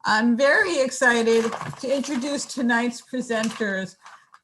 I'm very excited to introduce tonight's presenters.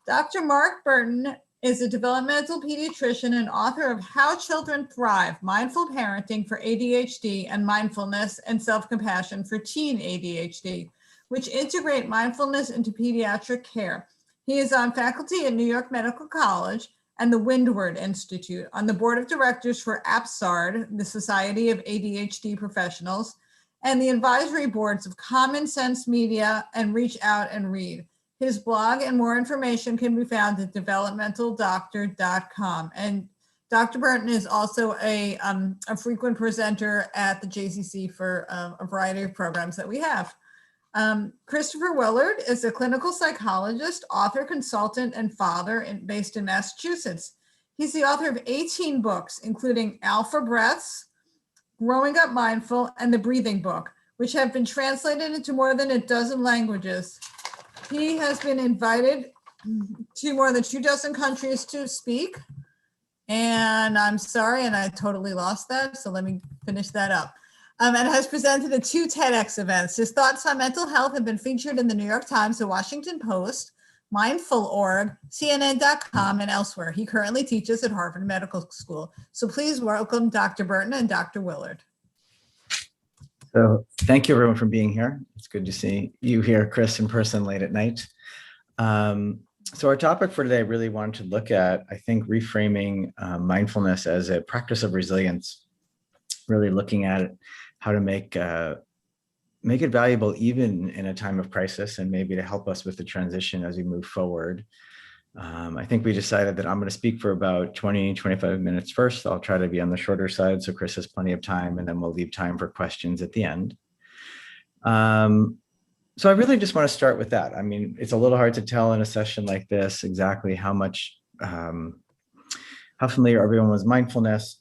Dr. Mark Burton is a developmental pediatrician and author of How Children Thrive, Mindful Parenting for ADHD and Mindfulness and Self-Compassion for Teen ADHD, which integrate mindfulness into pediatric care. He is on faculty at New York Medical College and the Windward Institute, on the board of directors for APSARD, the Society of ADHD Professionals, and the advisory boards of Common Sense Media and Reach Out and Read. His blog and more information can be found at developmentaldoctor.com. And Dr. Bertin is also a frequent presenter at the JCC for a variety of programs that we have. Christopher Willard is a clinical psychologist, author, consultant, and father based in Massachusetts. He's the author of 18 books, including Alpha Breaths, Growing Up Mindful, and The Breathing Book, which have been translated into more than a dozen languages. He has been invited to more than 24 countries to speak. And I'm sorry, and I totally lost that, so let me finish that up. And has presented at 2 TEDx events. His thoughts on mental health have been featured in the New York Times, the Washington Post, Mindful.org, CNN.com, and elsewhere. He currently teaches at Harvard Medical School. So please welcome Dr. Burton and Dr. Willard. So thank you everyone for being here. It's good to see you here, Chris, in person late at night. So our topic for today, I really wanted to look at, I think, reframing mindfulness as a practice of resilience, really looking at it, how to make it valuable even in a time of crisis, and maybe to help us with the transition as we move forward. I think we decided that I'm going to speak for about 20-25 minutes first. I'll try to be on the shorter side so Chris has plenty of time, and then we'll leave time for questions at the end. So I really just want to start with that. I mean, it's a little hard to tell in a session like this exactly how familiar everyone was mindfulness.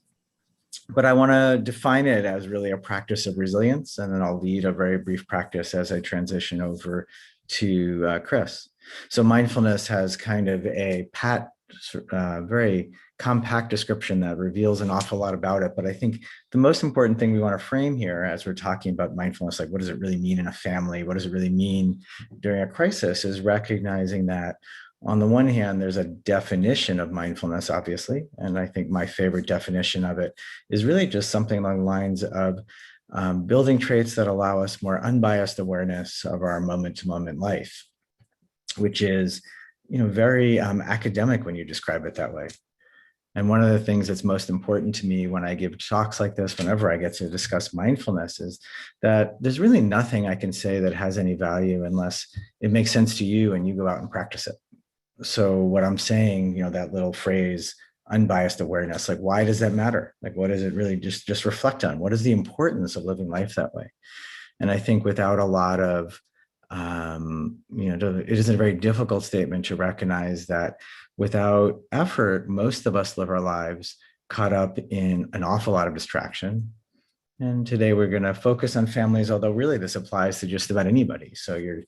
But I want to define it as really a practice of resilience, and then I'll lead a very brief practice as I transition over to Chris. So mindfulness has kind of a very compact description that reveals an awful lot about it. But I think the most important thing we want to frame here as we're talking about mindfulness, like what does it really mean in a family? What does it really mean during a crisis, is recognizing that on the one hand, there's a definition of mindfulness, obviously. And I think my favorite definition of it is really just something along the lines of building traits that allow us more unbiased awareness of our moment-to-moment life, which is, very academic when you describe it that way. And one of the things that's most important to me when I give talks like this, whenever I get to discuss mindfulness, is that there's really nothing I can say that has any value unless it makes sense to you and you go out and practice it. So what I'm saying, that little phrase, unbiased awareness, like, why does that matter? Like, what does it really just reflect on? What is the importance of living life that way? And I think without a lot of, it is a very difficult statement to recognize that without effort, most of us live our lives caught up in an awful lot of distraction. And today we're going to focus on families, although really this applies to just about anybody. So you're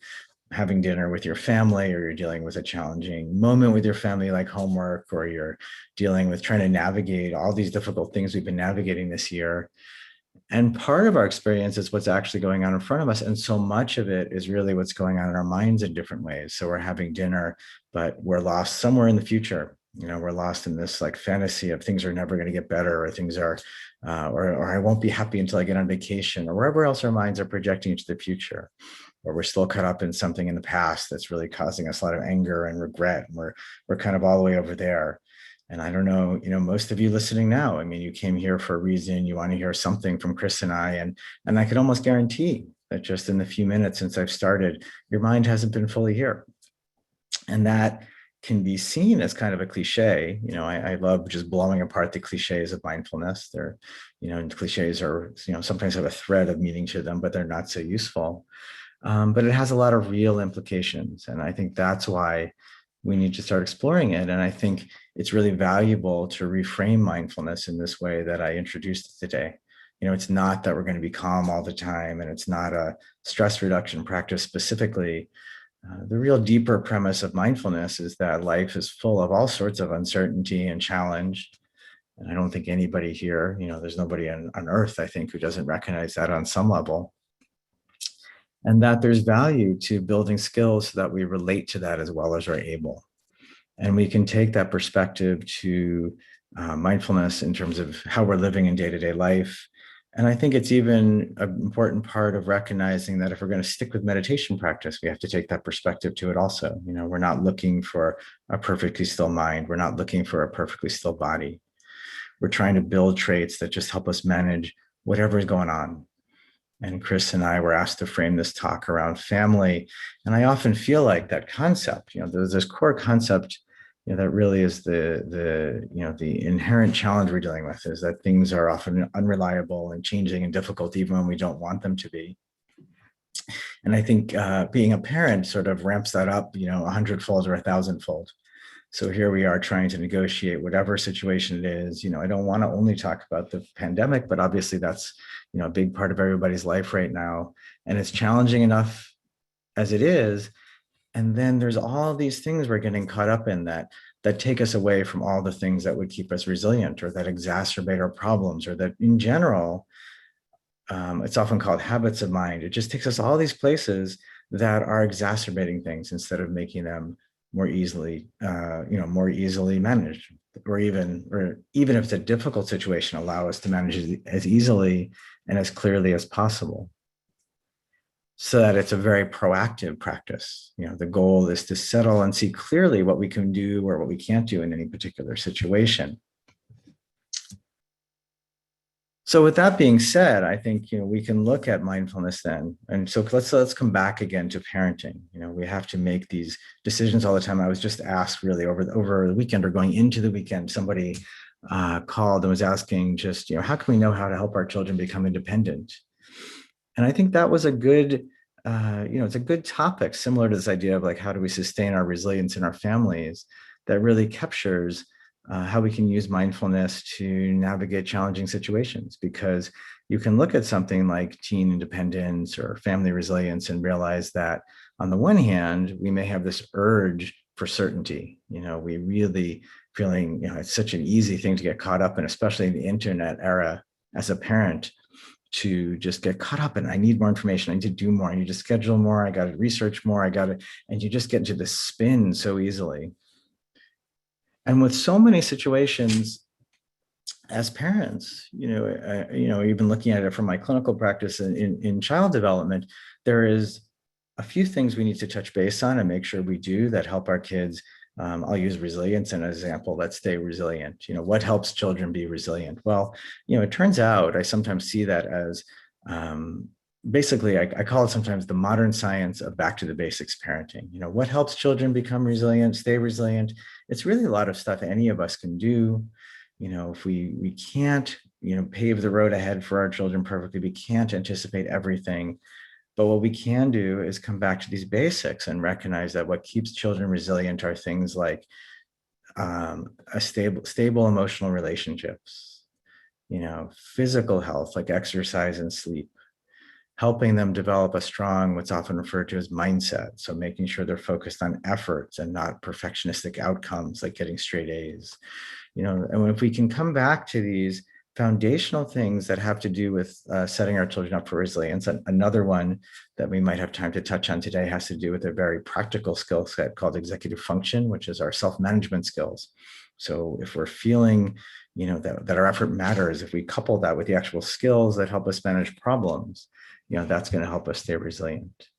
having dinner with your family, or you're dealing with a challenging moment with your family like homework, or you're dealing with trying to navigate all these difficult things we've been navigating this year. And part of our experience is what's actually going on in front of us. And so much of it is really what's going on in our minds in different ways. So we're having dinner, but we're lost somewhere in the future. We're lost in this like fantasy of things are never going to get better, or things are, or I won't be happy until I get on vacation, or wherever else our minds are projecting into the future. Or we're still caught up in something in the past that's really causing us a lot of anger and regret. And we're kind of all the way over there. And I don't know, most of you listening now, I mean, you came here for a reason, you want to hear something from Chris and I, and I could almost guarantee that just in the few minutes since I've started, your mind hasn't been fully here. And that can be seen as kind of a cliche. I love just blowing apart the cliches of mindfulness. They're, and cliches are, sometimes have a thread of meaning to them, but they're not so useful. But it has a lot of real implications. And I think that's why we need to start exploring it. And I think it's really valuable to reframe mindfulness in this way that I introduced it today. It's not that we're going to be calm all the time, and it's not a stress reduction practice specifically. The real deeper premise of mindfulness is that life is full of all sorts of uncertainty and challenge. And I don't think anybody here, there's nobody on earth, I think, who doesn't recognize that on some level. and that there's value to building skills so that we relate to that as well as we're able. And we can take that perspective to mindfulness in terms of how we're living in day-to-day life. And I think it's even an important part of recognizing that if we're going to stick with meditation practice, we have to take that perspective to it also. You know, we're not looking for a perfectly still mind. We're not looking for a perfectly still body. We're trying to build traits that just help us manage whatever is going on. And Chris and I were asked to frame this talk around family. And I often feel like that concept, you know, there's this core concept, you know, that really is the inherent challenge we're dealing with, is that things are often unreliable and changing and difficult even when we don't want them to be. And I think being a parent sort of ramps that up, you know, 100-fold or 1,000-fold. So here we are trying to negotiate whatever situation it is. You know, I don't want to only talk about the pandemic, but obviously that's, you know, a big part of everybody's life right now. And it's challenging enough as it is. And then there's all these things we're getting caught up in that take us away from all the things that would keep us resilient, or that exacerbate our problems, or that in general, it's often called habits of mind. It just takes us all these places that are exacerbating things instead of making them more easily, more easily managed, or even if it's a difficult situation, allow us to manage it as easily and as clearly as possible, so that it's a very proactive practice. You know, the goal is to settle and see clearly what we can do or what we can't do in any particular situation. So with that being said, I think, you know, we can look at mindfulness then. And so let's come back again to parenting. You know, we have to make these decisions all the time. I was just asked really over the weekend, or going into the weekend, somebody called and was asking just, you know, how can we know how to help our children become independent? And I think that was a good, it's a good topic, similar to this idea of like, how do we sustain our resilience in our families, that really captures how we can use mindfulness to navigate challenging situations. Because you can look at something like teen independence or family resilience and realize that on the one hand, we may have this urge for certainty. You know, we really feeling, you know, it's such an easy thing to get caught up in, especially in the internet era as a parent, to just get caught up in, I need more information, I need to do more, I need to schedule more, I got to research more, and you just get into this spin so easily. And with so many situations as parents, even looking at it from my clinical practice in child development, there is a few things we need to touch base on and make sure we do that help our kids. I'll use resilience as an example. Let's stay resilient. You know, what helps children be resilient? Well, you know, it turns out I sometimes see that as basically, I call it sometimes the modern science of back to the basics parenting. You know, what helps children become resilient, stay resilient? It's really a lot of stuff any of us can do. You know, if we can't, you know, pave the road ahead for our children perfectly, we can't anticipate everything. But what we can do is come back to these basics and recognize that what keeps children resilient are things like a stable emotional relationships, you know, physical health like exercise and sleep, helping them develop a strong, what's often referred to as mindset. So making sure they're focused on efforts and not perfectionistic outcomes like getting straight A's. You know, and if we can come back to these foundational things that have to do with setting our children up for resilience. Another one that we might have time to touch on today has to do with a very practical skill set called executive function, which is our self-management skills. So if we're feeling, you know, that our effort matters, if we couple that with the actual skills that help us manage problems, you know, that's going to help us stay resilient.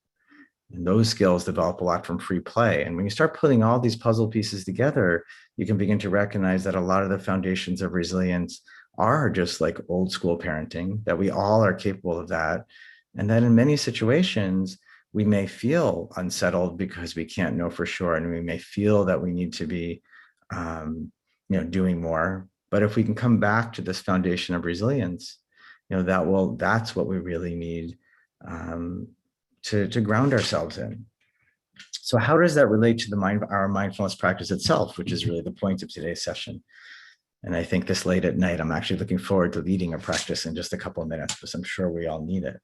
And those skills develop a lot from free play. And when you start putting all these puzzle pieces together, you can begin to recognize that a lot of the foundations of resilience are just like old school parenting, that we all are capable of that. And that in many situations, we may feel unsettled because we can't know for sure. And we may feel that we need to be, doing more. But if we can come back to this foundation of resilience, you know, that's what we really need to ground ourselves in. So how does that relate to our mindfulness practice itself, which is really the point of today's session? And I think this late at night, I'm actually looking forward to leading a practice in just a couple of minutes, because I'm sure we all need it.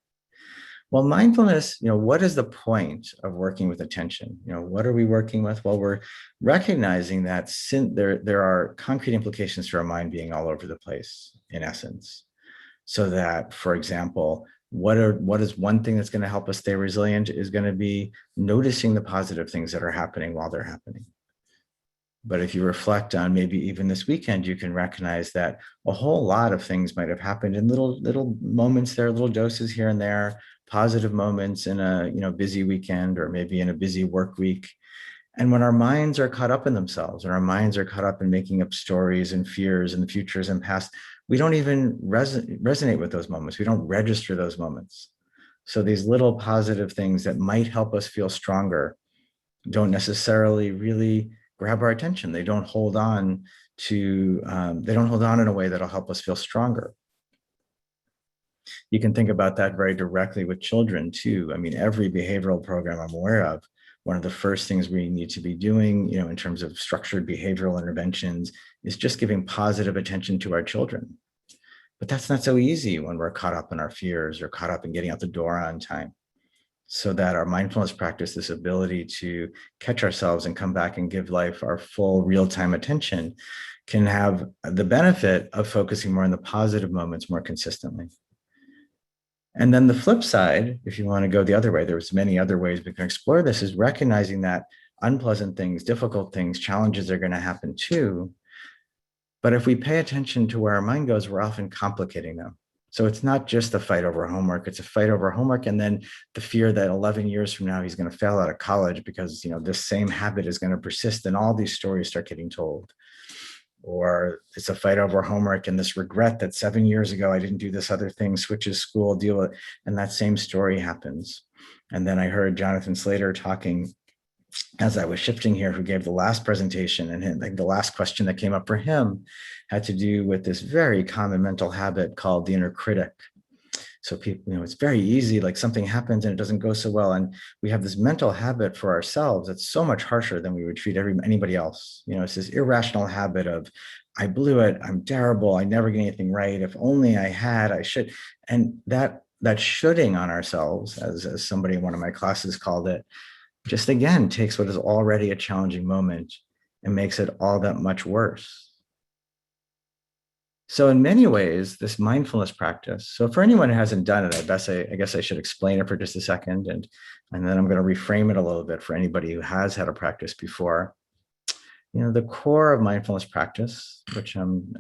Well, mindfulness, you know, what is the point of working with attention? You know, what are we working with? Well, we're recognizing that there are concrete implications to our mind being all over the place, in essence. So that, for example, what is one thing that's going to help us stay resilient is going to be noticing the positive things that are happening while they're happening. But if you reflect on maybe even this weekend, you can recognize that a whole lot of things might have happened in little moments there, little doses here and there, positive moments in a busy weekend or maybe in a busy work week. And when our minds are caught up in themselves and our minds are caught up in making up stories and fears and the futures and past, we don't even resonate with those moments. We don't register those moments. So these little positive things that might help us feel stronger don't necessarily really grab our attention. They don't hold on in a way that'll help us feel stronger. You can think about that very directly with children too. I mean, every behavioral program I'm aware of, one of the first things we need to be doing, in terms of structured behavioral interventions, is just giving positive attention to our children. But that's not so easy when we're caught up in our fears or caught up in getting out the door on time. So that our mindfulness practice, this ability to catch ourselves and come back and give life our full real-time attention, can have the benefit of focusing more on the positive moments more consistently. And then the flip side, if you want to go the other way, there's many other ways we can explore this, is recognizing that unpleasant things, difficult things, challenges are going to happen too. But if we pay attention to where our mind goes, we're often complicating them. So it's not just a fight over homework, it's a fight over homework. And then the fear that 11 years from now, he's going to fail out of college because, this same habit is going to persist, and all these stories start getting told. Or it's a fight over homework and this regret that 7 years ago, I didn't do this other thing, switches school, deal with, and that same story happens. And then I heard Jonathan Slater talking as I was shifting here, who gave the last presentation, and the last question that came up for him had to do with this very common mental habit called the inner critic. So people, it's very easy, like something happens and it doesn't go so well. And we have this mental habit for ourselves that's so much harsher than we would treat anybody else. It's this irrational habit of, I blew it, I'm terrible, I never get anything right. If only I had, I should. And that shoulding on ourselves, as somebody in one of my classes called it, just again takes what is already a challenging moment and makes it all that much worse. So in many ways, this mindfulness practice, so for anyone who hasn't done it, I guess I should explain it for just a second, and then I'm going to reframe it a little bit for anybody who has had a practice before. The core of mindfulness practice, which I'm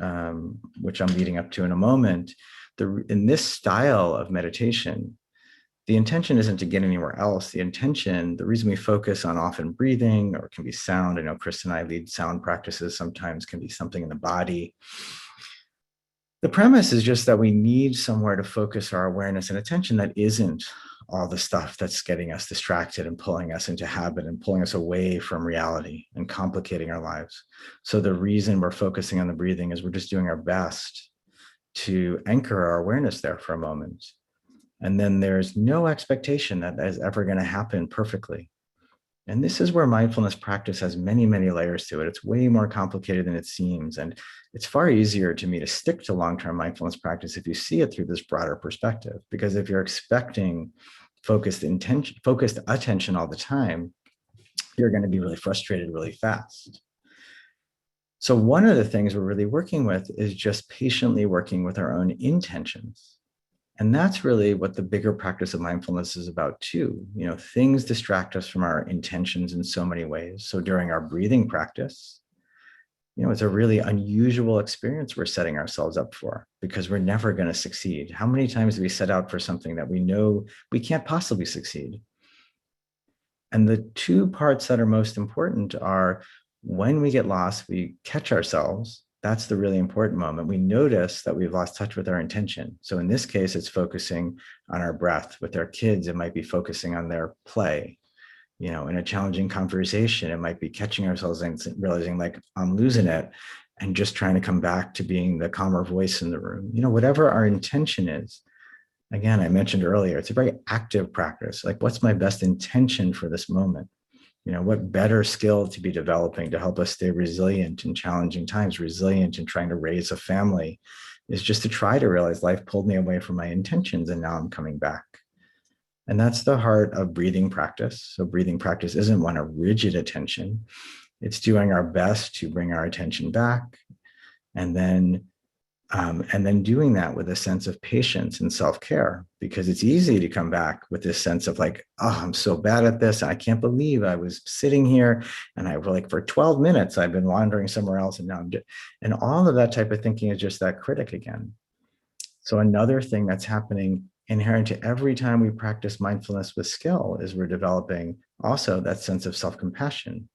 leading up to in a moment, in this style of meditation, the intention isn't to get anywhere else. The reason we focus on often breathing, or it can be sound. I know Chris and I lead sound practices, sometimes can be something in the body. The premise is just that we need somewhere to focus our awareness and attention that isn't all the stuff that's getting us distracted and pulling us into habit and pulling us away from reality and complicating our lives. So the reason we're focusing on the breathing is we're just doing our best to anchor our awareness there for a moment. And then there's no expectation that is ever going to happen perfectly. And this is where mindfulness practice has many, many layers to it. It's way more complicated than it seems. And it's far easier to me to stick to long-term mindfulness practice if you see it through this broader perspective. Because if you're expecting focused attention all the time, you're going to be really frustrated really fast. So one of the things we're really working with is just patiently working with our own intentions. And that's really what the bigger practice of mindfulness is about too. Things distract us from our intentions in so many ways. So during our breathing practice, it's a really unusual experience we're setting ourselves up for, because we're never going to succeed. How many times do we set out for something that we know we can't possibly succeed? And the two parts that are most important are when we get lost, we catch ourselves. That's the really important moment. We notice that we've lost touch with our intention. So in this case, it's focusing on our breath. With our kids, it might be focusing on their play. In a challenging conversation, it might be catching ourselves and realizing, like, I'm losing it, and just trying to come back to being the calmer voice in the room. Whatever our intention is. Again, I mentioned earlier, it's a very active practice. Like, what's my best intention for this moment? What better skill to be developing to help us stay resilient in challenging times, resilient in trying to raise a family, is just to try to realize life pulled me away from my intentions and now I'm coming back. And that's the heart of breathing practice. So breathing practice isn't one of rigid attention. It's doing our best to bring our attention back and then And then doing that with a sense of patience and self-care, because it's easy to come back with this sense of like, oh, I'm so bad at this. I can't believe I was sitting here and I like for 12 minutes, I've been wandering somewhere else. And now and all of that type of thinking is just that critic again. So another thing that's happening inherent to every time we practice mindfulness with skill is we're developing also that sense of self-compassion.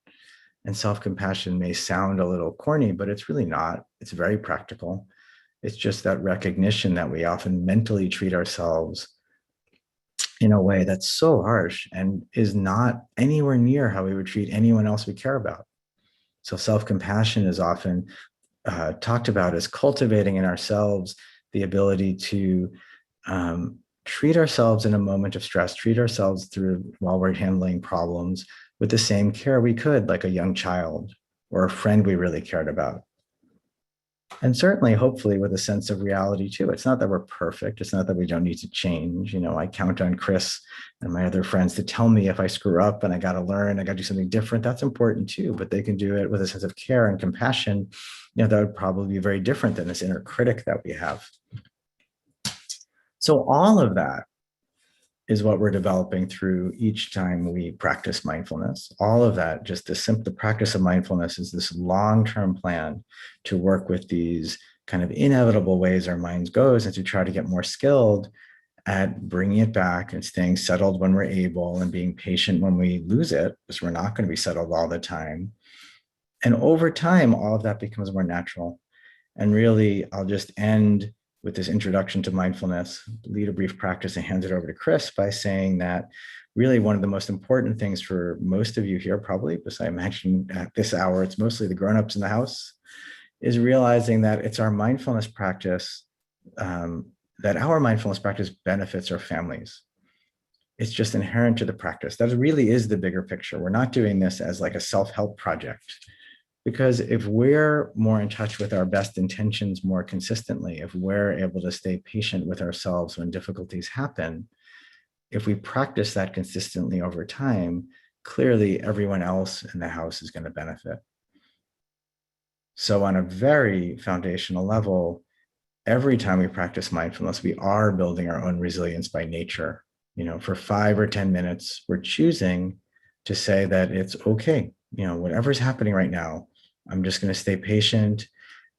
And self-compassion may sound a little corny, but it's really not. It's very practical. It's just that recognition that we often mentally treat ourselves in a way that's so harsh and is not anywhere near how we would treat anyone else we care about. So self-compassion is often talked about as cultivating in ourselves the ability to treat ourselves in a moment of stress, treat ourselves through while we're handling problems with the same care we could, like a young child or a friend we really cared about. And certainly, hopefully, with a sense of reality too. It's not that we're perfect. It's not that we don't need to change. You know, I count on Chris and my other friends to tell me if I screw up and I got to learn, I got to do something different. That's important too, but they can do it with a sense of care and compassion. You know, that would probably be very different than this inner critic that we have. So all of that is what we're developing through each time we practice mindfulness. All of that, just the practice of mindfulness is this long-term plan to work with these kind of inevitable ways our minds goes and to try to get more skilled at bringing it back and staying settled when we're able and being patient when we lose it, because we're not going to be settled all the time. And over time, all of that becomes more natural. And really, I'll just end with this introduction to mindfulness, lead a brief practice and hand it over to Chris by saying that really one of the most important things for most of you here, probably, because I imagine at this hour, it's mostly the grownups in the house, is realizing that it's our mindfulness practice, that our mindfulness practice benefits our families. It's just inherent to the practice. That really is the bigger picture. We're not doing this as like a self-help project. Because if we're more in touch with our best intentions more consistently, if we're able to stay patient with ourselves when difficulties happen, if we practice that consistently over time, clearly everyone else in the house is going to benefit. So on a very foundational level, every time we practice mindfulness, we are building our own resilience by nature. You know, for 5 or 10 minutes, we're choosing to say that it's okay. You know, whatever's happening right now, I'm just going to stay patient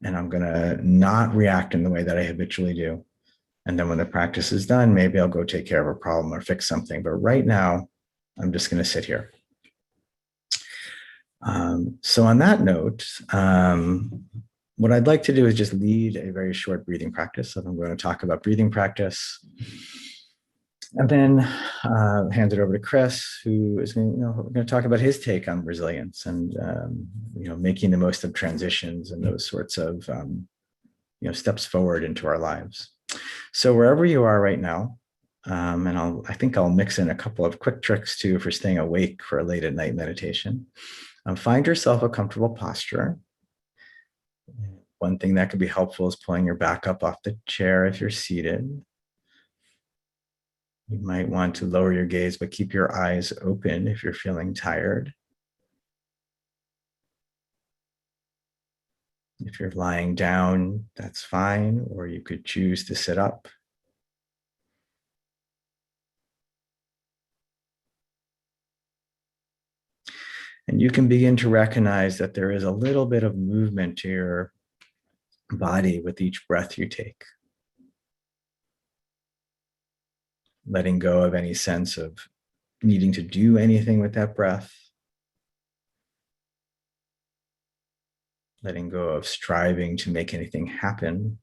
and I'm going to not react in the way that I habitually do. And then when the practice is done, maybe I'll go take care of a problem or fix something. But right now, I'm just going to sit here. So on that note, what I'd like to do is just lead a very short breathing practice. So I'm going to talk about breathing practice. And then hand it over to Chris, who is going to talk about his take on resilience and making the most of transitions and those sorts of steps forward into our lives. So wherever you are right now, and I think I'll mix in a couple of quick tricks too for staying awake for a late at night meditation. Find yourself a comfortable posture. One thing that could be helpful is pulling your back up off the chair if you're seated. You might want to lower your gaze, but keep your eyes open if you're feeling tired. If you're lying down, that's fine, or you could choose to sit up. And you can begin to recognize that there is a little bit of movement to your body with each breath you take. Letting go of any sense of needing to do anything with that breath. Letting go of striving to make anything happen.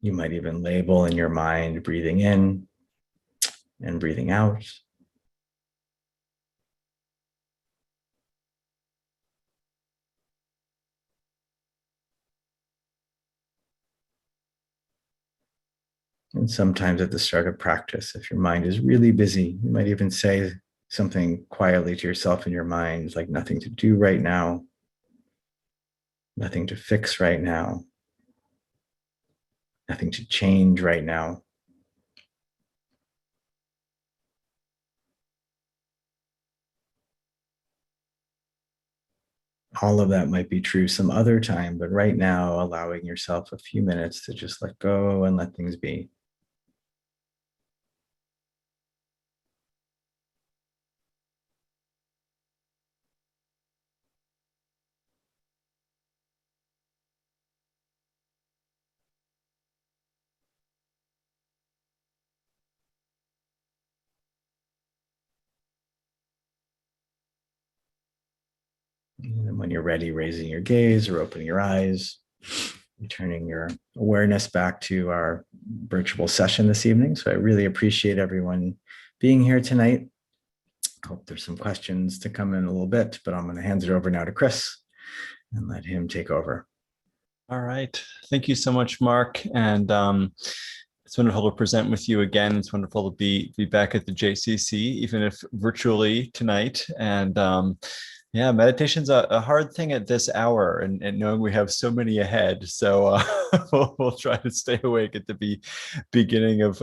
You might even label in your mind breathing in and breathing out. And sometimes at the start of practice, if your mind is really busy, you might even say something quietly to yourself in your mind, like nothing to do right now, nothing to fix right now, nothing to change right now. All of that might be true some other time, but right now, allowing yourself a few minutes to just let go and let things be. And then when you're ready, raising your gaze or opening your eyes, returning your awareness back to our virtual session this evening. So I really appreciate everyone being here tonight. Hope there's some questions to come in a little bit, but I'm going to hand it over now to Chris and let him take over. All right. Thank you so much, Mark. And it's wonderful to present with you again. It's wonderful to be back at the JCC, even if virtually tonight. And yeah, meditation's a hard thing at this hour, and knowing we have so many ahead. So we'll try to stay awake at the beginning of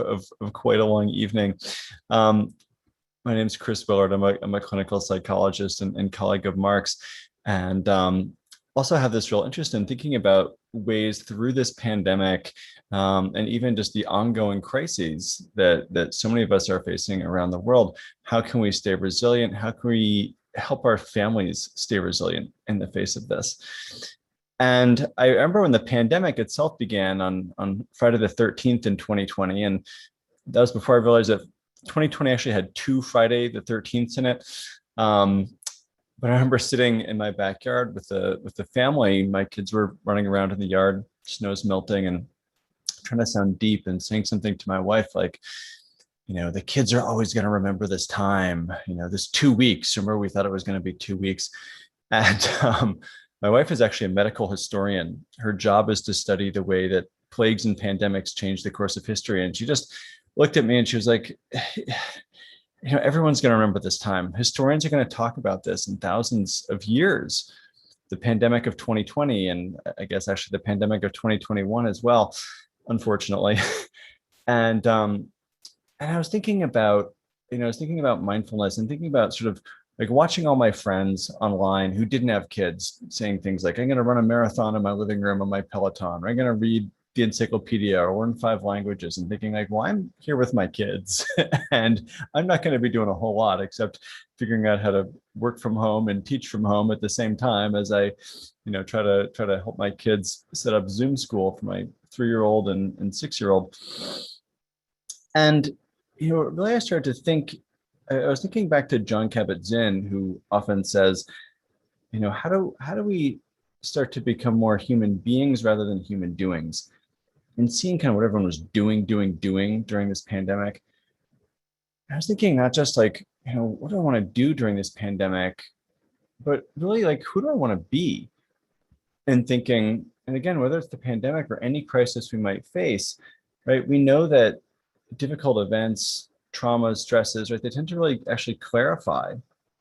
quite a long evening. My name is Chris Willard. I'm a clinical psychologist and colleague of Mark's, and also have this real interest in thinking about ways through this pandemic, and even just the ongoing crises that so many of us are facing around the world. How can we stay resilient? How can we help our families stay resilient in the face of this? And I remember when the pandemic itself began on Friday the 13th in 2020, and that was before I realized that 2020 actually had 2 Friday the 13th in it. But I remember sitting in my backyard with the family. My kids were running around in the yard, snow's melting, and trying to sound deep and saying something to my wife like, the kids are always going to remember this time, this 2 weeks. Remember, we thought it was going to be 2 weeks. And my wife is actually a medical historian. Her job is to study the way that plagues and pandemics change the course of history. And she just looked at me and she was like, everyone's going to remember this time. Historians are going to talk about this in thousands of years. The pandemic of 2020, and I guess actually the pandemic of 2021 as well, unfortunately. And I was thinking about, mindfulness and thinking about sort of like watching all my friends online who didn't have kids saying things like, I'm going to run a marathon in my living room on my Peloton, or I'm going to read the encyclopedia or learn 5 languages, and thinking like, well, I'm here with my kids and I'm not going to be doing a whole lot except figuring out how to work from home and teach from home at the same time as I, try to help my kids set up Zoom school for my 3-year-old and 6-year-old. And, really I started to think, I was thinking back to John Kabat-Zinn, who often says, how do we start to become more human beings rather than human doings? And seeing kind of what everyone was doing during this pandemic, I was thinking not just like, what do I want to do during this pandemic, but really like, who do I want to be? And thinking, and again, whether it's the pandemic or any crisis we might face, right? We know that difficult events, traumas, stresses, right? They tend to really actually clarify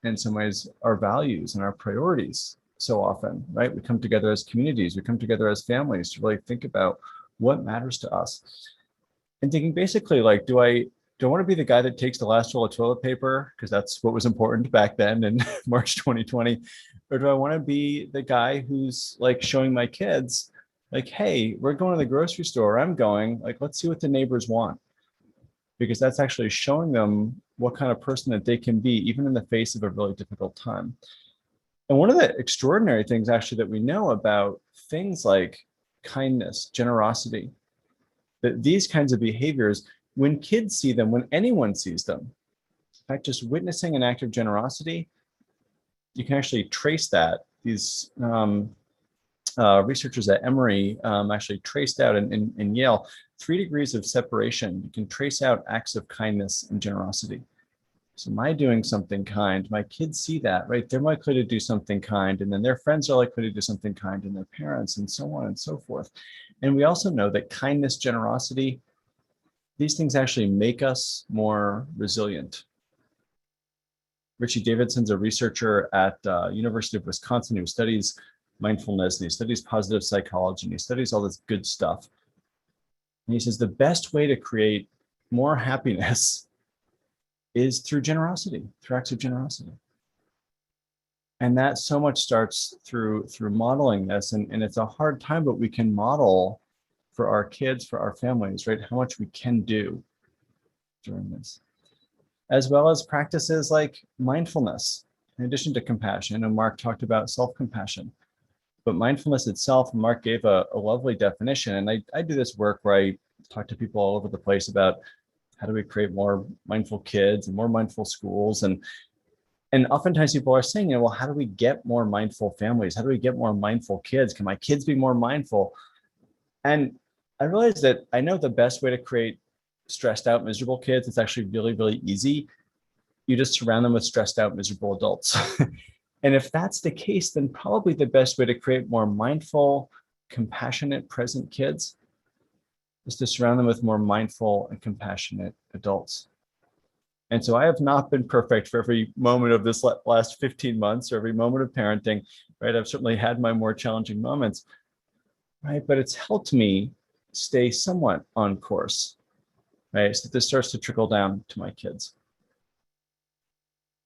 in some ways our values and our priorities so often, right? We come together as communities, we come together as families to really think about what matters to us. And thinking basically like, do I want to be the guy that takes the last roll of toilet paper, because that's what was important back then in March 2020, or do I want to be the guy who's like showing my kids like, hey, we're going to the grocery store, I'm going, like, let's see what the neighbors want. Because that's actually showing them what kind of person that they can be, even in the face of a really difficult time. And one of the extraordinary things actually that we know about things like kindness, generosity, that these kinds of behaviors, when kids see them, when anyone sees them, in fact, just witnessing an act of generosity, you can actually trace that. These researchers at Emory actually traced out in Yale 3 degrees of separation. You can trace out acts of kindness and generosity. So my doing something kind, my kids see that, right? They're likely to do something kind, and then their friends are likely to do something kind, and their parents, and so on and so forth. And we also know that kindness, generosity, these things actually make us more resilient. Richie Davidson's a researcher at University of Wisconsin who studies mindfulness, and he studies positive psychology, and he studies all this good stuff. And he says the best way to create more happiness is through generosity, through acts of generosity. And that so much starts through modeling this. And it's a hard time, but we can model for our kids, for our families, right? How much we can do during this. As well as practices like mindfulness, in addition to compassion. And Mark talked about self-compassion. But mindfulness itself, Mark gave a lovely definition. And I do this work where I talk to people all over the place about how do we create more mindful kids and more mindful schools. And oftentimes people are saying, well, how do we get more mindful families? How do we get more mindful kids? Can my kids be more mindful? And I realized that I know the best way to create stressed out, miserable kids, it's actually really, really easy. You just surround them with stressed out, miserable adults. And if that's the case, then probably the best way to create more mindful, compassionate, present kids is to surround them with more mindful and compassionate adults. And so I have not been perfect for every moment of this last 15 months or every moment of parenting, right? I've certainly had my more challenging moments, right? But it's helped me stay somewhat on course, right? So this starts to trickle down to my kids.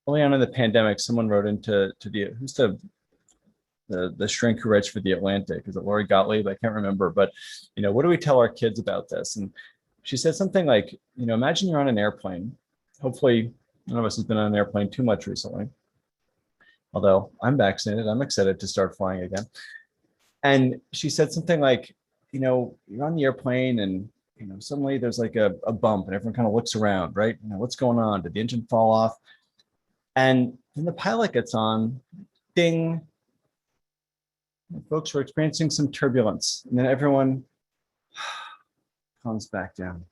Early on in the pandemic, someone wrote into who's the shrink who writes for The Atlantic? Is it Lori Gottlieb? I can't remember, but what do we tell our kids about this? And she said something like, imagine you're on an airplane. Hopefully, none of us has been on an airplane too much recently. Although I'm vaccinated, I'm excited to start flying again. And she said something like, you're on the airplane and suddenly there's like a bump and everyone kind of looks around, right? What's going on? Did the engine fall off? And then the pilot gets on, ding. And folks were experiencing some turbulence. And then everyone calms back down.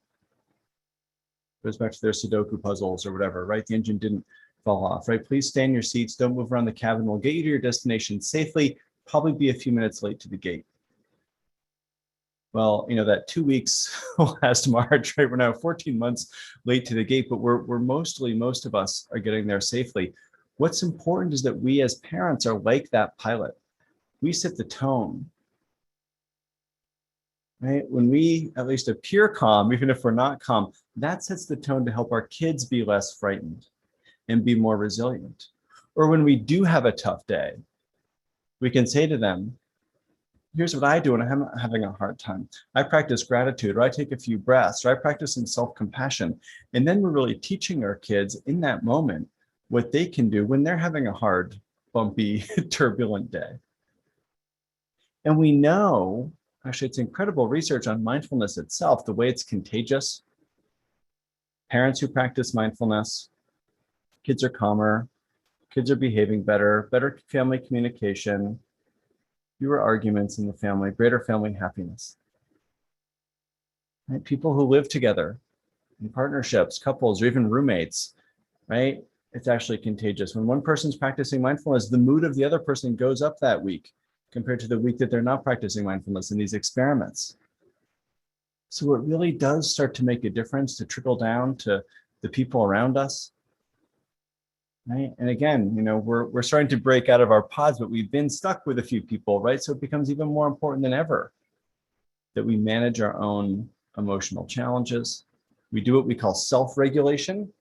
Goes back to their Sudoku puzzles or whatever, right? The engine didn't fall off, right? Please stay in your seats. Don't move around the cabin. We'll get you to your destination safely. Probably be a few minutes late to the gate. Well, that 2 weeks last March, right? We're now 14 months late to the gate, but most of us are getting there safely. What's important is that we as parents are like that pilot. We set the tone, right? When we at least appear calm, even if we're not calm, that sets the tone to help our kids be less frightened and be more resilient. Or when we do have a tough day, we can say to them, here's what I do when I'm having a hard time. I practice gratitude, or I take a few breaths, or I practice some self-compassion. And then we're really teaching our kids in that moment what they can do when they're having a hard, bumpy, turbulent day. And we know, actually, it's incredible research on mindfulness itself, the way it's contagious. Parents who practice mindfulness, kids are calmer, kids are behaving better, better family communication, fewer arguments in the family, greater family happiness. Right? People who live together in partnerships, couples, or even roommates, right? It's actually contagious. When one person's practicing mindfulness, the mood of the other person goes up that week compared to the week that they're not practicing mindfulness in these experiments. So it really does start to make a difference, to trickle down to the people around us. Right? And again, we're starting to break out of our pods, but we've been stuck with a few people, right? So it becomes even more important than ever that we manage our own emotional challenges. We do what we call self-regulation.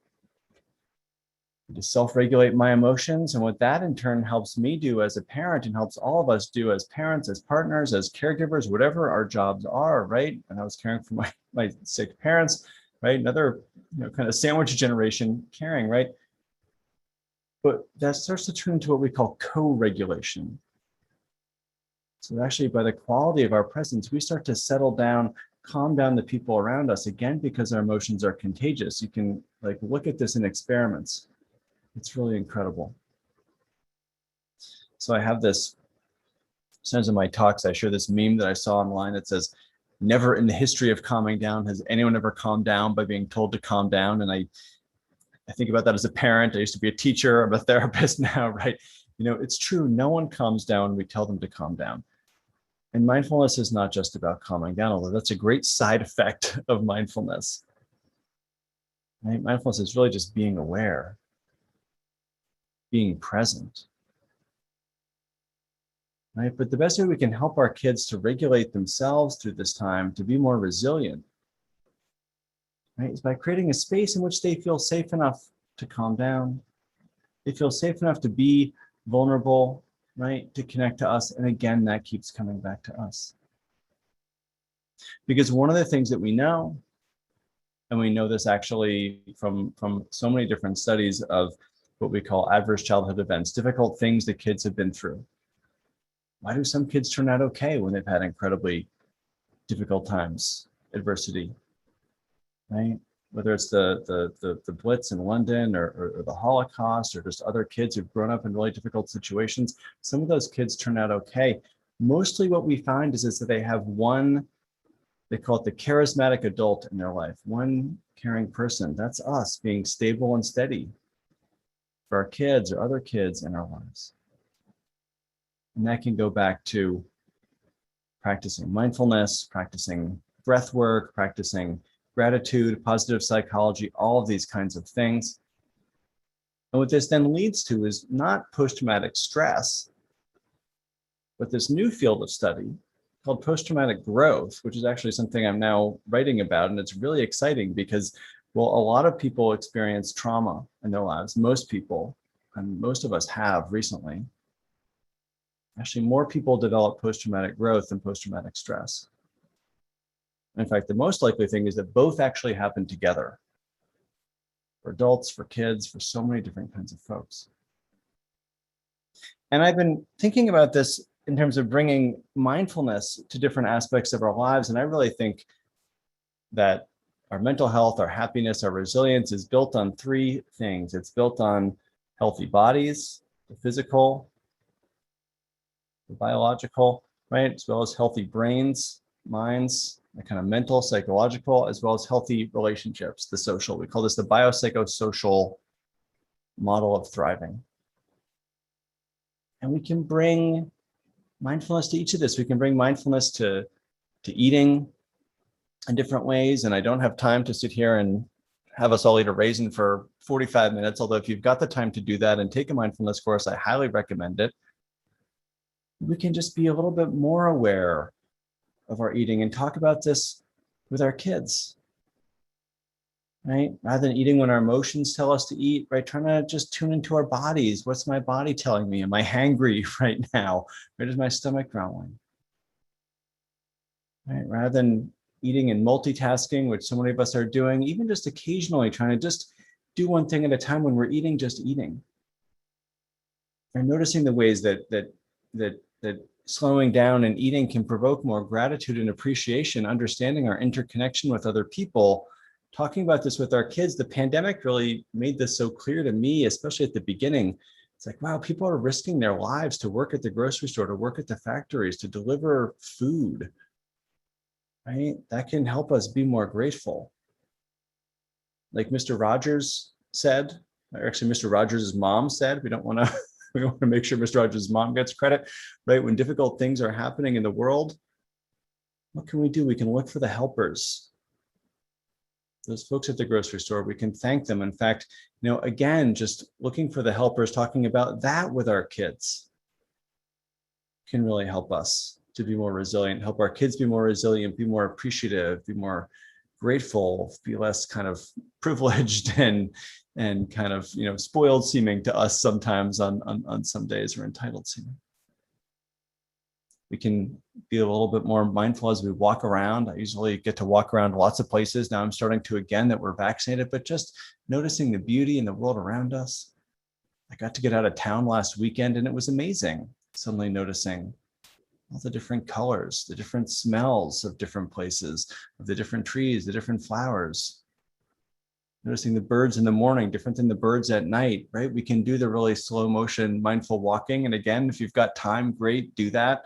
To self-regulate my emotions. And what that in turn helps me do as a parent and helps all of us do as parents, as partners, as caregivers, whatever our jobs are, right? And I was caring for my sick parents, right? Another kind of sandwich generation caring, right? But that starts to turn into what we call co-regulation. So actually, by the quality of our presence, we start to settle down, calm down the people around us, again, because our emotions are contagious. You can look at this in experiments. It's really incredible. So I have this, sometimes in my talks, I share this meme that I saw online that says, never in the history of calming down has anyone ever calmed down by being told to calm down. And I think about that as a parent. I used to be a teacher. I'm a therapist now, right? It's true. No one calms down when we tell them to calm down. And mindfulness is not just about calming down, although that's a great side effect of mindfulness. Right? Mindfulness is really just being aware. being present. Right? But the best way we can help our kids to regulate themselves through this time, to be more resilient, right, is by creating a space in which they feel safe enough to calm down. They feel safe enough to be vulnerable, right, to connect to us. And again, that keeps coming back to us. Because one of the things that we know, and we know this actually from so many different studies of what we call adverse childhood events, difficult things that kids have been through. Why do some kids turn out okay when they've had incredibly difficult times, adversity, right? Whether it's the Blitz in London or the Holocaust or just other kids who've grown up in really difficult situations, some of those kids turn out okay. Mostly what we find is that they have one, they call it the charismatic adult in their life, one caring person. That's us being stable and steady for our kids or other kids in our lives. And that can go back to practicing mindfulness, practicing breath work, practicing gratitude, positive psychology, all of these kinds of things. And what this then leads to is not post-traumatic stress, but this new field of study called post-traumatic growth, which is actually something I'm now writing about. And it's really exciting because, well, a lot of people experience trauma in their lives. Most people, and most of us have recently. Actually, more people develop post-traumatic growth than post-traumatic stress. In fact, the most likely thing is that both actually happen together for adults, for kids, for so many different kinds of folks. And I've been thinking about this in terms of bringing mindfulness to different aspects of our lives. And I really think that our mental health, our happiness, our resilience is built on three things. It's built on healthy bodies, the physical, the biological, right? As well as healthy brains, minds, the kind of mental, psychological, as well as healthy relationships, the social. We call this the biopsychosocial model of thriving. And we can bring mindfulness to each of this. We can bring mindfulness to eating in different ways. And I don't have time to sit here and have us all eat a raisin for 45 minutes, although if you've got the time to do that and take a mindfulness course, I highly recommend it. We can just be a little bit more aware of our eating and talk about this with our kids, right? Rather than eating when our emotions tell us to eat, right? Trying to just tune into our bodies. What's my body telling me? Am I hangry right now? Where is my stomach growling? Right? Rather than eating and multitasking, which so many of us are doing, even just occasionally trying to just do one thing at a time when we're eating, just eating. And noticing the ways that slowing down and eating can provoke more gratitude and appreciation, understanding our interconnection with other people. Talking about this with our kids, the pandemic really made this so clear to me, especially at the beginning. It's like, wow, people are risking their lives to work at the grocery store, to work at the factories, to deliver food, right? That can help us be more grateful. Like Mr. Rogers said, or actually Mr. Rogers' mom said, we want to make sure Mr. Rogers' mom gets credit, right? When difficult things are happening in the world, what can we do? We can look for the helpers. Those folks at the grocery store, we can thank them. In fact, again, just looking for the helpers, talking about that with our kids can really help us to be more resilient, help our kids be more resilient, be more appreciative, be more grateful, be less kind of privileged and kind of spoiled seeming to us sometimes on some days, or entitled seeming. We can be a little bit more mindful as we walk around. I usually get to walk around lots of places. Now I'm starting to again that we're vaccinated, but just noticing the beauty in the world around us. I got to get out of town last weekend and it was amazing. Suddenly noticing all the different colors, the different smells of different places, of the different trees, the different flowers. Noticing the birds in the morning, different than the birds at night, right? We can do the really slow motion, mindful walking. And again, if you've got time, great, do that.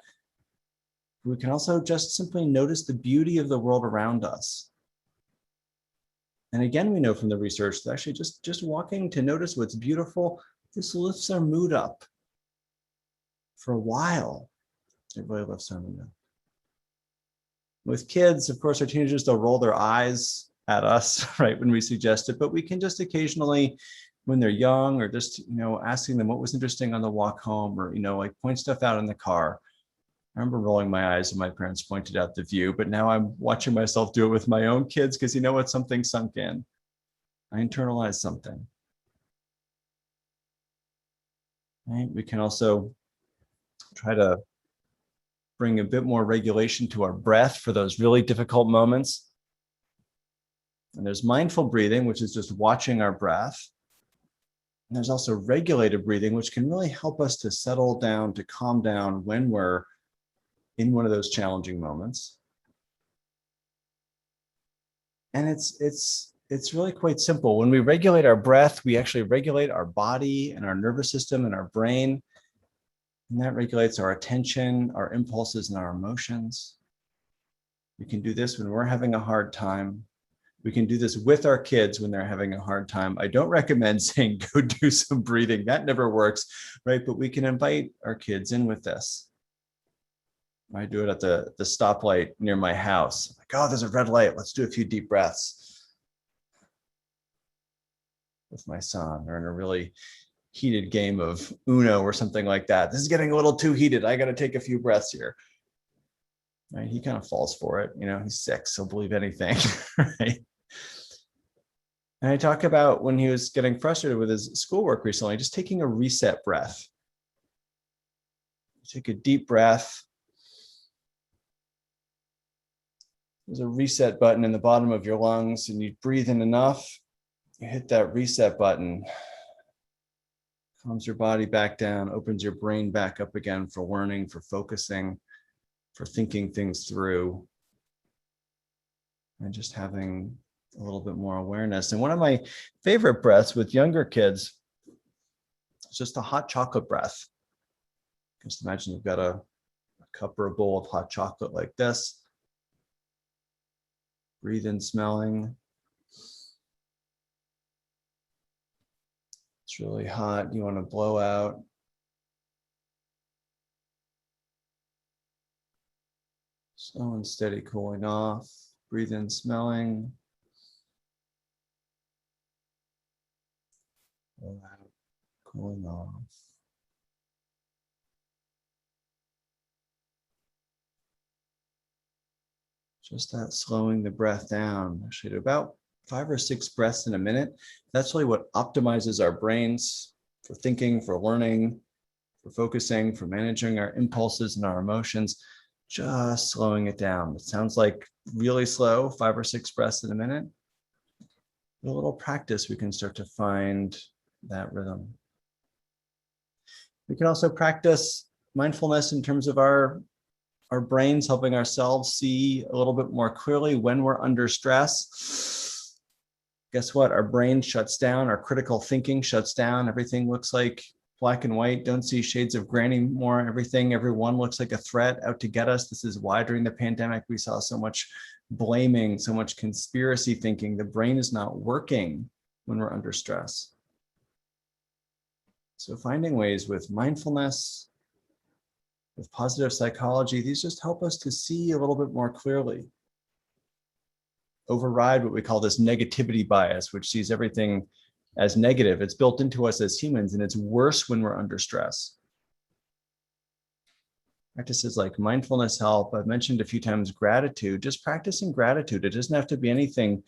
We can also just simply notice the beauty of the world around us. And again, we know from the research that actually just walking to notice what's beautiful, this lifts our mood up. For a while, it really lifts our mood up. With kids, of course, our teenagers, they'll roll their eyes at us, right, when we suggest it, but we can just occasionally when they're young, or just, asking them what was interesting on the walk home, or, like point stuff out in the car. I remember rolling my eyes when my parents pointed out the view, but now I'm watching myself do it with my own kids because you know what? Something sunk in. I internalized something. Right? We can also try to bring a bit more regulation to our breath for those really difficult moments. And there's mindful breathing, which is just watching our breath. And there's also regulated breathing, which can really help us to settle down, to calm down when we're in one of those challenging moments. And it's really quite simple. When we regulate our breath, we actually regulate our body and our nervous system and our brain. And that regulates our attention, our impulses, and our emotions. We can do this when we're having a hard time. We can do this with our kids when they're having a hard time. I don't recommend saying, go do some breathing. That never works, right? But we can invite our kids in with this. I do it at the stoplight near my house. Like, oh, there's a red light. Let's do a few deep breaths with my son, or in a really heated game of Uno or something like that. This is getting a little too heated. I got to take a few breaths here. Right? He kind of falls for it. He's 6, so believe anything. Right? And I talk about when he was getting frustrated with his schoolwork recently, just taking a reset breath. Take a deep breath. There's a reset button in the bottom of your lungs, and you breathe in enough, you hit that reset button. Calms your body back down, opens your brain back up again for learning, for focusing, for thinking things through, and just having a little bit more awareness. And one of my favorite breaths with younger kids is just a hot chocolate breath. Just imagine you've got a cup or a bowl of hot chocolate like this. Breathe in smelling. It's really hot. You want to blow out. Slow and steady cooling off. Breathe in smelling. Blow out, cooling off. Just that slowing the breath down. Actually, to about 5 or 6 breaths in a minute. That's really what optimizes our brains for thinking, for learning, for focusing, for managing our impulses and our emotions. Just slowing it down. It sounds like really slow, 5 or 6 breaths in a minute. With a little practice, we can start to find that rhythm. We can also practice mindfulness in terms of our brains, helping ourselves see a little bit more clearly when we're under stress. Guess what? Our brain shuts down, our critical thinking shuts down. Everything looks like black and white. Don't see shades of gray anymore. Everyone looks like a threat out to get us. This is why during the pandemic we saw so much blaming, so much conspiracy thinking. The brain is not working when we're under stress. So finding ways with mindfulness, with positive psychology, these just help us to see a little bit more clearly. Override what we call this negativity bias, which sees everything as negative. It's built into us as humans, and it's worse when we're under stress. Practices like mindfulness help. I've mentioned a few times gratitude, just practicing gratitude. It doesn't have to be anything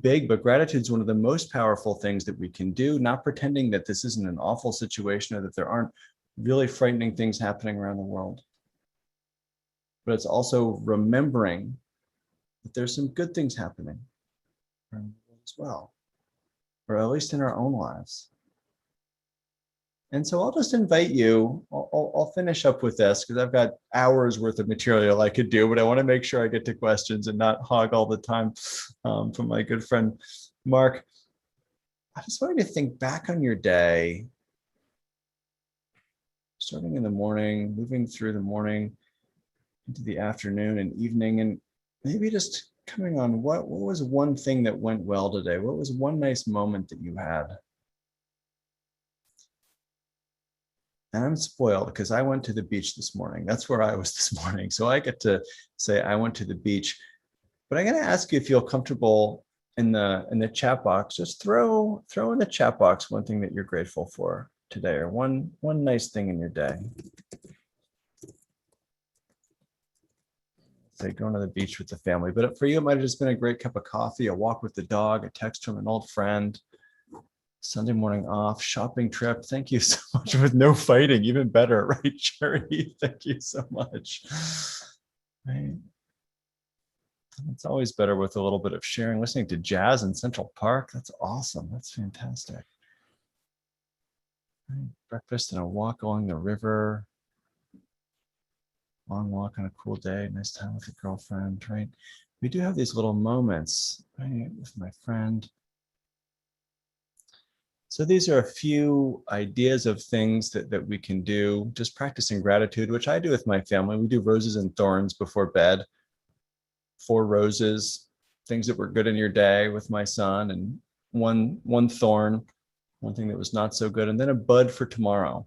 big, but gratitude is one of the most powerful things that we can do, not pretending that this isn't an awful situation or that there aren't really frightening things happening around the world. But it's also remembering that there's some good things happening as well, or at least in our own lives. And so I'll just invite you, I'll finish up with this because I've got hours worth of material I could do, but I want to make sure I get to questions and not hog all the time from my good friend, Mark. I just want you to think back on your day, starting in the morning, moving through the morning into the afternoon and evening, and maybe just coming on what was one thing that went well today? What was one nice moment that you had? And I'm spoiled because I went to the beach this morning. That's where I was this morning. So I get to say I went to the beach. But I'm going to ask you if you feel comfortable in the chat box, just throw in the chat box one thing that you're grateful for today, or one nice thing in your day. Say going to the beach with the family, but for you, it might have just been a great cup of coffee, a walk with the dog, a text from an old friend, Sunday morning off, shopping trip. Thank you so much. With no fighting, even better, right, Cherry? Thank you so much. Right. It's always better with a little bit of sharing, listening to jazz in Central Park. That's awesome. That's fantastic. Right. Breakfast and a walk along the river. Long walk on a cool day, nice time with a girlfriend, right? We do have these little moments, right, with my friend. So these are a few ideas of things that we can do, just practicing gratitude, which I do with my family. We do roses and thorns before bed. 4 roses, things that were good in your day with my son, and one thorn, one thing that was not so good, and then a bud for tomorrow.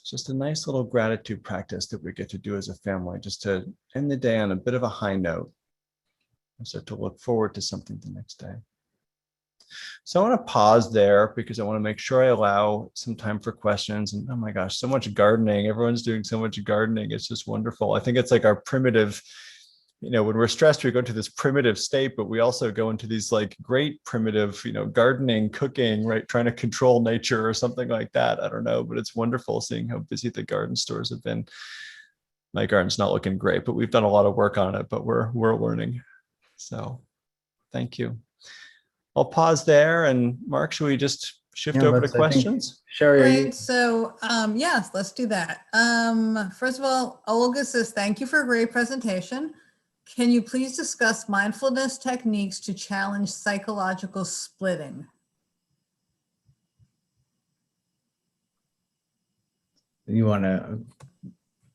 It's just a nice little gratitude practice that we get to do as a family, just to end the day on a bit of a high note and start to look forward to something the next day. So I want to pause there because I want to make sure I allow some time for questions. And oh my gosh, so much gardening. Everyone's doing so much gardening. It's just wonderful. I think it's like our primitive, when we're stressed, we go into this primitive state, but we also go into these like great primitive, gardening, cooking, right? Trying to control nature or something like that. I don't know, but it's wonderful seeing how busy the garden stores have been. My garden's not looking great, but we've done a lot of work on it, but we're learning. So thank you. I'll pause there. And Mark, should we just shift over to questions? Sure. Great. So yes, let's do that. First of all, Olga says, thank you for a great presentation. Can you please discuss mindfulness techniques to challenge psychological splitting? You're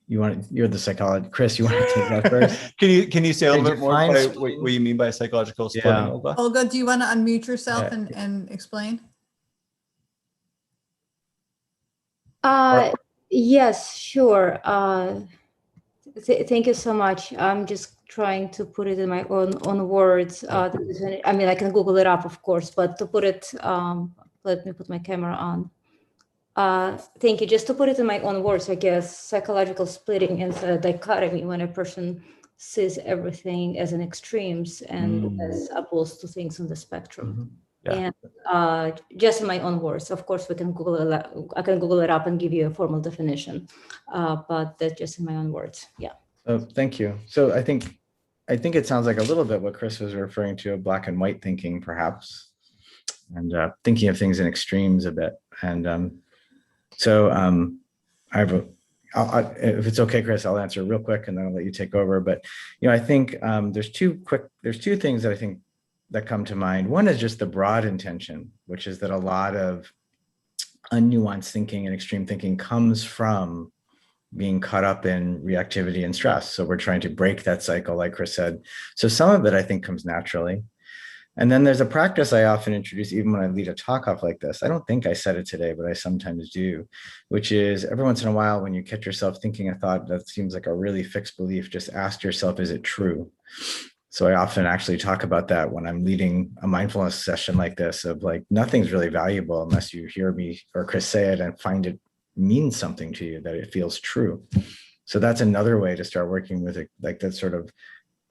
the psychologist. Chris, you want to take that first? Can you say a little bit more by what you mean by psychological splitting, Yeah. Olga? Olga, do you want to unmute yourself and explain? Yes, sure. Thank you so much. I'm just trying to put it in my own words. I mean, I can Google it up, of course, but to put it, let me put my camera on. Thank you. Just to put it in my own words, I guess, psychological splitting is a dichotomy when a person sees everything as in extremes and as opposed to things on the spectrum. Mm-hmm. Yeah. And just in my own words, of course, we can Google it. I can Google it up and give you a formal definition, but that's just in my own words. Yeah. Oh, thank you. So I think it sounds like a little bit what Chris was referring to, black and white thinking, perhaps, and thinking of things in extremes a bit. And if it's okay, Chris, I'll answer real quick and then I'll let you take over. But I think there's two things that I think that come to mind. One is just the broad intention, which is that a lot of unnuanced thinking and extreme thinking comes from being caught up in reactivity and stress. So we're trying to break that cycle, like Chris said. So some of it, I think, comes naturally. And then there's a practice I often introduce, even when I lead a talk off like this. I don't think I said it today, but I sometimes do, which is every once in a while, when you catch yourself thinking a thought that seems like a really fixed belief, just ask yourself, is it true? So I often actually talk about that when I'm leading a mindfulness session like this, of like, nothing's really valuable unless you hear me or Chris say it and find it means something to you, that it feels true. So that's another way to start working with it, like that sort of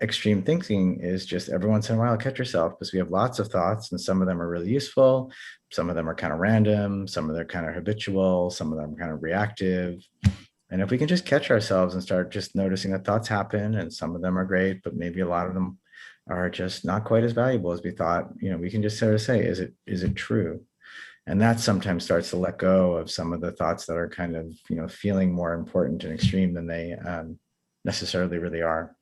extreme thinking, is just every once in a while catch yourself, because we have lots of thoughts and some of them are really useful. Some of them are kind of random, some of them are kind of habitual, some of them are kind of reactive. And if we can just catch ourselves and start just noticing that thoughts happen, and some of them are great, but maybe a lot of them are just not quite as valuable as we thought, we can just sort of say, is it true? And that sometimes starts to let go of some of the thoughts that are kind of, feeling more important and extreme than they necessarily really are.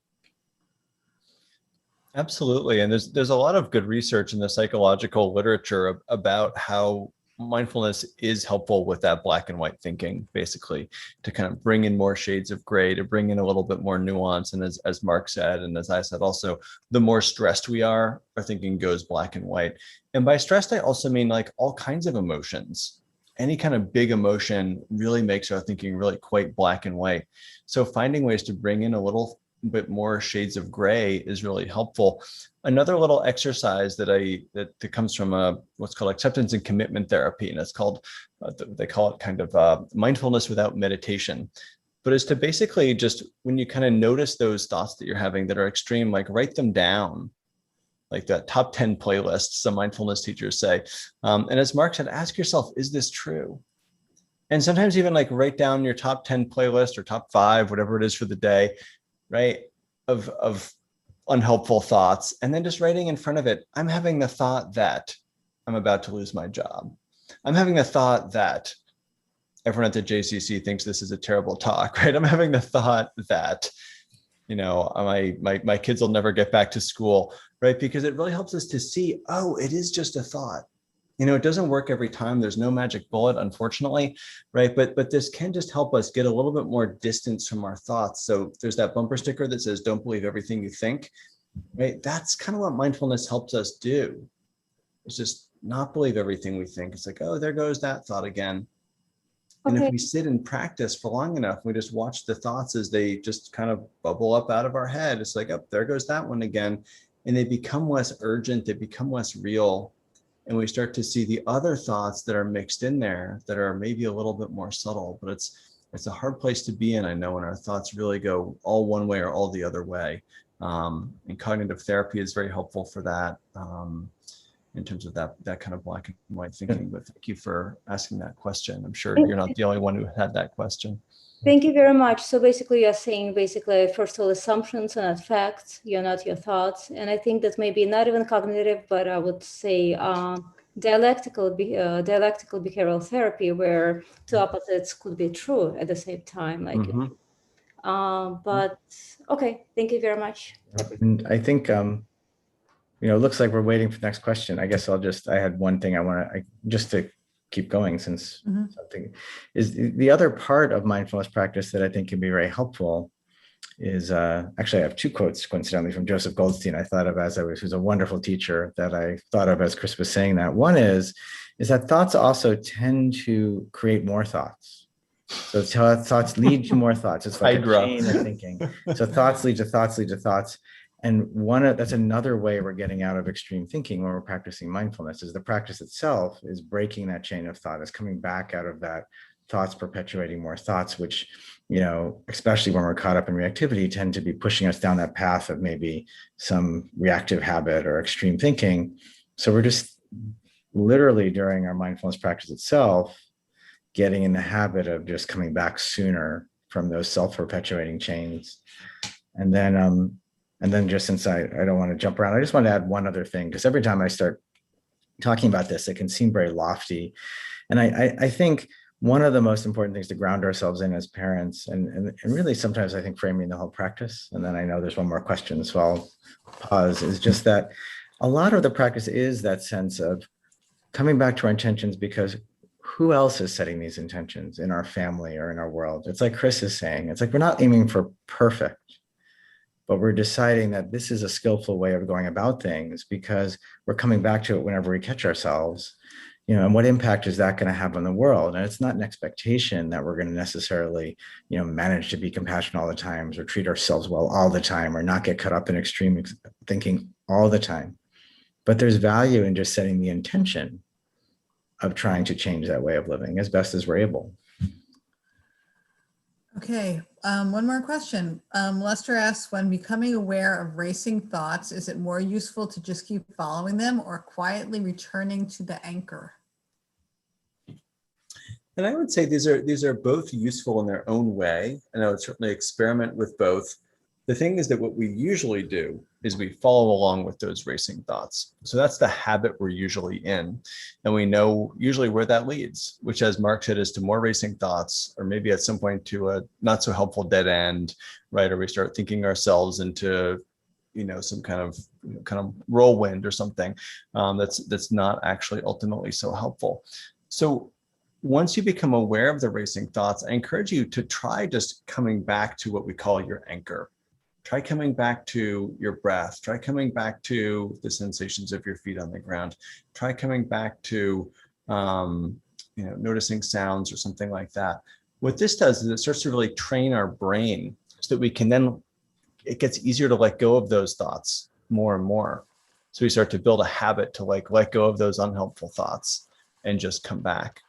Absolutely. And there's a lot of good research in the psychological literature about how mindfulness is helpful with that black and white thinking, basically, to kind of bring in more shades of gray, to bring in a little bit more nuance. And as Mark said, and as I said also, the more stressed we are, our thinking goes black and white. And by stressed, I also mean like all kinds of emotions. Any kind of big emotion really makes our thinking really quite black and white. So finding ways to bring in a little bit more shades of gray is really helpful. Another little exercise that comes from what's called acceptance and commitment therapy, and it's called, they call it kind of mindfulness without meditation. But it's to basically just, when you kind of notice those thoughts that you're having that are extreme, like write them down, like that top 10 playlists, some mindfulness teachers say. And as Mark said, ask yourself, is this true? And sometimes even like write down your top 10 playlist or top 5, whatever it is for the day, right? Of unhelpful thoughts. And then just writing in front of it, I'm having the thought that I'm about to lose my job. I'm having the thought that everyone at the JCC thinks this is a terrible talk, right? I'm having the thought that, you know, my kids will never get back to school, right? Because it really helps us to see, oh, it is just a thought. You know, it doesn't work every time. There's no magic bullet, unfortunately, right? But this can just help us get a little bit more distance from our thoughts. So there's that bumper sticker that says, don't believe everything you think, right? That's kind of what mindfulness helps us do. It's just not believe everything we think. It's like, oh, there goes that thought again. And if we sit and practice for long enough, we just watch the thoughts as they just kind of bubble up out of our head. It's like, oh, there goes that one again. And they become less urgent, they become less real. And we start to see the other thoughts that are mixed in there that are maybe a little bit more subtle, but it's a hard place to be in, I know, when our thoughts really go all one way or all the other way. And cognitive therapy is very helpful for that. In terms of that kind of black and white thinking. But thank you for asking that question. I'm sure you're not the only one who had that question. Thank you very much. So basically you're saying first of all, assumptions are not facts, you're not your thoughts. And I think that maybe not even cognitive, but I would say dialectical behavioral therapy, where two opposites could be true at the same time. Like, but okay, thank you very much. And I think, you know, it looks like we're waiting for the next question. I guess I had one thing just to keep going, since something is the other part of mindfulness practice that I think can be very helpful is, actually I have 2 quotes coincidentally from Joseph Goldstein I thought of who's a wonderful teacher that I thought of as Chris was saying that. One is that thoughts also tend to create more thoughts. So thoughts lead to more thoughts. It's like a chain of thinking. So thoughts lead to thoughts lead to thoughts. And that's another way we're getting out of extreme thinking when we're practicing mindfulness, is the practice itself is breaking that chain of thought, is coming back out of that thoughts, perpetuating more thoughts, which, you know, especially when we're caught up in reactivity, tend to be pushing us down that path of maybe some reactive habit or extreme thinking. So we're just literally during our mindfulness practice itself, getting in the habit of just coming back sooner from those self-perpetuating chains. And then just, since I don't want to jump around, I just want to add one other thing, because every time I start talking about this, it can seem very lofty. And I think one of the most important things to ground ourselves in as parents, and really sometimes I think framing the whole practice, and then I know there's one more question, so I'll pause, is just that a lot of the practice is that sense of coming back to our intentions, because who else is setting these intentions in our family or in our world? It's like Chris is saying, it's like we're not aiming for perfect, but we're deciding that this is a skillful way of going about things, because we're coming back to it whenever we catch ourselves, you know, and what impact is that going to have on the world? And it's not an expectation that we're going to necessarily, you know, manage to be compassionate all the time, or treat ourselves well all the time, or not get caught up in extreme thinking all the time. But there's value in just setting the intention of trying to change that way of living as best as we're able. Okay, one more question. Lester asks, when becoming aware of racing thoughts, is it more useful to just keep following them or quietly returning to the anchor? And I would say these are both useful in their own way, and I would certainly experiment with both. The thing is that what we usually do is we follow along with those racing thoughts. So that's the habit we're usually in. And we know usually where that leads, which, as Mark said, is to more racing thoughts, or maybe at some point to a not so helpful dead end, right? Or we start thinking ourselves into, you know, some kind of whirlwind or something that's not actually ultimately so helpful. So once you become aware of the racing thoughts, I encourage you to try just coming back to what we call your anchor. Try coming back to your breath. Try coming back to the sensations of your feet on the ground. Try coming back to, noticing sounds or something like that. What this does is it starts to really train our brain so that we can then it gets easier to let go of those thoughts more and more. So we start to build a habit to like let go of those unhelpful thoughts and just come back.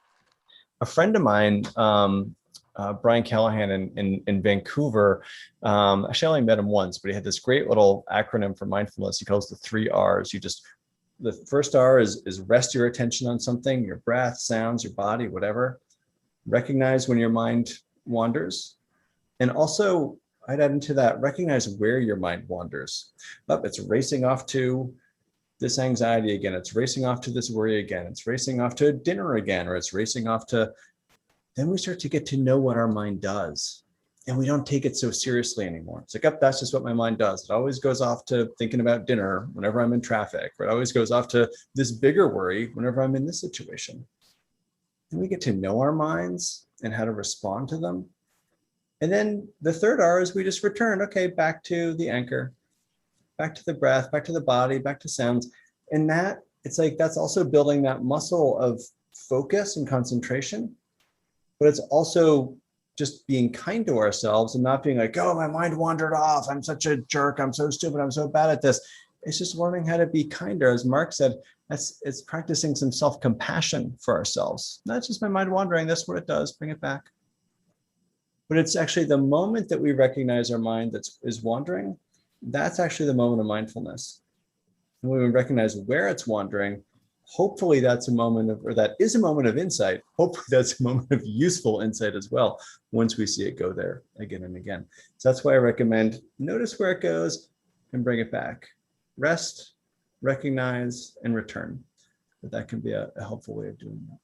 A friend of mine, Brian Callahan in Vancouver, actually I only met him once, but he had this great little acronym for mindfulness. He calls the 3 R's. The first R is rest your attention on something, your breath, sounds, your body, whatever. Recognize when your mind wanders. And also, I'd add into that, recognize where your mind wanders. It's racing off to this anxiety again. It's racing off to this worry again. It's racing off to dinner again, or it's racing off to, then we start to get to know what our mind does. And we don't take it so seriously anymore. It's like, that's just what my mind does. It always goes off to thinking about dinner whenever I'm in traffic, or it always goes off to this bigger worry whenever I'm in this situation. And we get to know our minds and how to respond to them. And then the 3rd R is we just return, okay, back to the anchor, back to the breath, back to the body, back to sounds. And that, it's like, that's also building that muscle of focus and concentration, but it's also just being kind to ourselves and not being like, oh, my mind wandered off. I'm such a jerk. I'm so stupid. I'm so bad at this. It's just learning how to be kinder. As Mark said, it's practicing some self-compassion for ourselves. Not just my mind wandering. That's what it does. Bring it back. But it's actually the moment that we recognize our mind that is wandering, that's actually the moment of mindfulness. And when we recognize where it's wandering, hopefully that's a moment of, or that is a moment of insight. Hopefully that's a moment of useful insight as well, once we see it go there again and again. So that's why I recommend notice where it goes and bring it back. Rest, recognize, and return. But that can be a helpful way of doing that.